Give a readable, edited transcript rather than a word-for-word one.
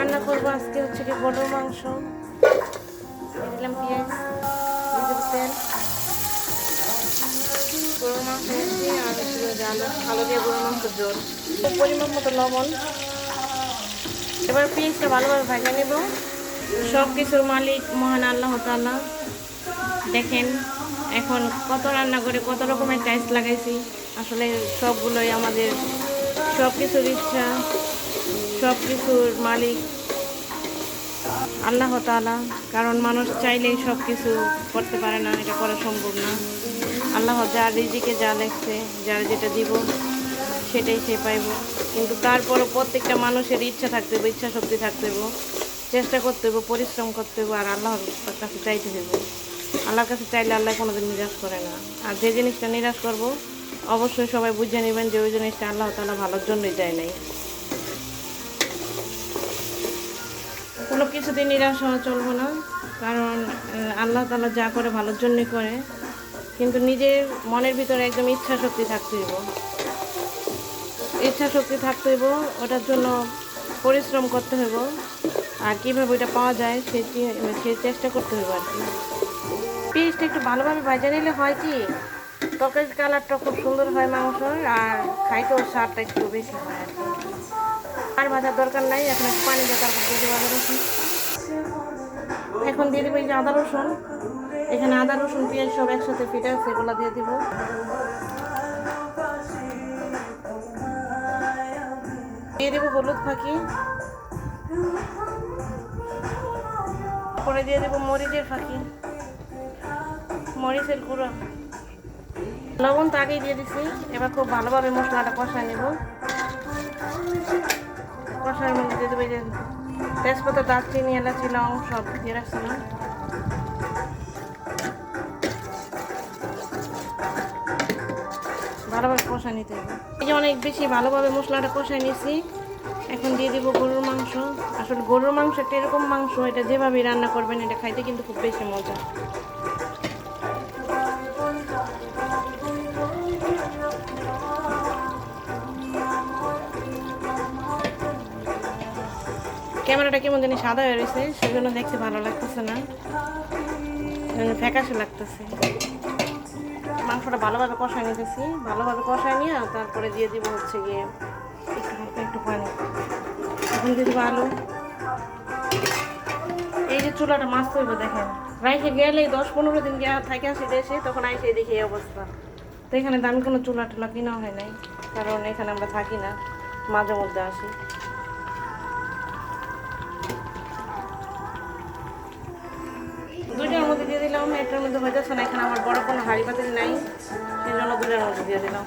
রান্না করবো আজকে হচ্ছে কি গরুর মাংস। দিয়ে দিলাম পেঁয়াজ, দিয়ে দেবো তেল। গরুর মাংস দিচ্ছি আর আলু দিয়ে গরুর মাংস জোর, পরিমাণ মতো লবণ। এবার পেঁয়াজটা ভালোভাবে ভাজা নেব। সব কিছুর মালিক মহান আল্লাহ তাআলা। দেখেন এখন কত রান্না করে কত রকমের টাইলস লাগাইছি, আসলে সবগুলোই আমাদের সব কিছুর ইচ্ছা, সব কিছুর মালিক আল্লাহ তাআলা। কারণ মানুষ চাইলেই সব কিছু করতে পারে না, এটা করা সম্ভব না। আল্লাহ যার রিজিকে যা লেখছে, যার যেটা দিব সেটাই সে পাইব। কিন্তু তারপরও প্রত্যেকটা মানুষের ইচ্ছা থাকতে হবে, ইচ্ছা শক্তি থাকতে হবে, চেষ্টা করতে হবে, পরিশ্রম করতে হবে, আর আল্লাহর কাছে চাইতে হবে। আল্লাহর কাছে চাইলে আল্লাহ কোনোদিন নিরাশ করে না। আর যে জিনিসটা নিরাশ করব অবশ্যই সবাই বুঝে নেবেন যে ওই জিনিসটা আল্লাহ তাআলা ভালোর জন্যই যায় নাই। কোনো কিছুতেই নিরাশ হওয়া চলবে না, কারণ আল্লাহ তাআলা যা করে ভালোর জন্যই করে। কিন্তু নিজের মনের ভিতরে একদম ইচ্ছা শক্তি থাকতে হইব, ইচ্ছা শক্তি থাকতে হইব, ওটার জন্য পরিশ্রম করতে হইব। আর কীভাবে ওইটা পাওয়া যায় সে চেষ্টা করতে হইব আর কি। পেঁয়াজটা একটু ভালোভাবে ভাজা নিলে হয় কি, তরকারির কালারটা খুব সুন্দর হয় মাংসর, আর খাইতেও স্বাদটা একটু বেশি হয় আর কি। আর ভাজার দরকার নাই, এখন একটু পানি দিয়ে তারপর দিয়ে দেবো আদা রসুন। এখন দিয়ে দেবো এই যে আদা রসুন, এখানে আদা রসুন পেঁয়াজ সব একসাথে ফিটে আছে, এগুলো দিয়ে দিব। দিয়ে দেবো হলুদ ফাঁকি, পরে দিয়ে দেবো মরিচের ফাঁকি, মরিচের গুঁড়ো, লবণ তো আগেই দিয়ে দিছি। এবার খুব ভালোভাবে মশলাটা কষায় নেব। কষানোর মধ্যে দিয়ে দেবো এই যে তেজপাতা, দারচিনি, এলাচি, লং সব দিয়ে রাখছিলাম। ভালোভাবে কষায় নিতে হবে। এই যে অনেক বেশি ভালোভাবে মশলাটা কষায় নিয়েছি। এখন দিয়ে দিব গরুর মাংস। আসলে গরুর মাংস একটা এরকম মাংস, এটা যেভাবে রান্না করবেন এটা খাইতে কিন্তু খুব বেশি মজা। ক্যামেরাটা কেমন জানি সাদা হয়ে রয়েছে, সেজন্য দেখতে ভালো লাগতেছে না, ফ্যাকাশে লাগতেছে। মাংসটা ভালোভাবে কষায় নিতেছি, ভালোভাবে কষায় নিয়ে তারপরে দিয়ে দিব হচ্ছে গিয়ে একটু হালকা একটু পানি। এখন দিয়ে দিব আলু। এই যে চুলাটা মাছ তৈব দেখেন, রাইখে গেলে 10-15 দিন থাকে আসি দেশে, তখন আইসে দেখি এই অবস্থা। তো এখানে দামি কোনো চুলা টুলা কিনা হয় নাই, কারণ এখানে আমরা থাকি না, মাঝে মধ্যে আসি। দুইটার মধ্যে দিয়ে দিলাম, একটার মধ্যে হয়ে যাচ্ছে না, এখানে আমার বড় কোনো হাঁড়ি পাতিল নাই, সেই জন্য দুটার মধ্যে দিয়ে দিলাম।